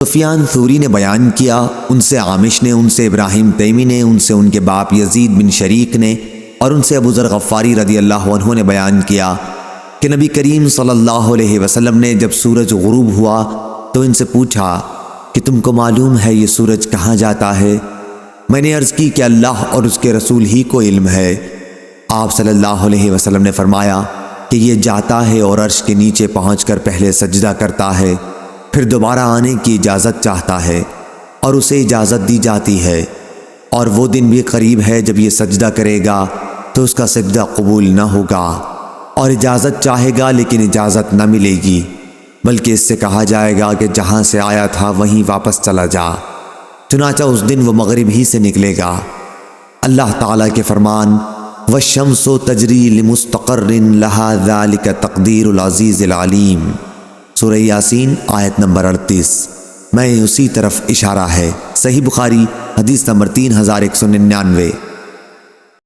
سفیان ثوری نے بیان کیا، ان سے عامش نے، ان سے ابراہیم تیمی نے، ان سے ان کے باپ یزید بن شریک نے، اور ان سے ابو ذر غفاری رضی اللہ عنہ نے بیان کیا کہ نبی کریم صلی اللہ علیہ وسلم نے جب سورج غروب ہوا تو ان سے پوچھا کہ تم کو معلوم ہے یہ سورج کہاں جاتا ہے؟ میں نے عرض کی کہ اللہ اور اس کے رسول ہی کو علم ہے۔ آپ صلی اللہ علیہ وسلم نے فرمایا کہ یہ جاتا ہے اور عرش کے نیچے پہنچ کر پہلے سجدہ کرتا ہے، پھر دوبارہ آنے کی اجازت چاہتا ہے اور اسے اجازت دی جاتی ہے، اور وہ دن بھی قریب ہے جب یہ سجدہ کرے گا تو اس کا سجدہ قبول نہ ہوگا، اور اجازت چاہے گا لیکن اجازت نہ ملے گی، بلکہ اس سے کہا جائے گا کہ جہاں سے آیا تھا وہیں واپس چلا جا، چنانچہ اس دن وہ مغرب ہی سے نکلے گا۔ اللہ تعالیٰ کے فرمان وَالشَّمْسُ تَجْرِي لِمُسْتَقَرٍّ لَهَا ذَلِكَ تَقْدِيرُ الْعَزِيزِ الْعَلِيمِ، سورہ یاسین آیت نمبر 38۔ میں اسی طرف اشارہ ہے۔ صحیح بخاری حدیث نمبر 3199۔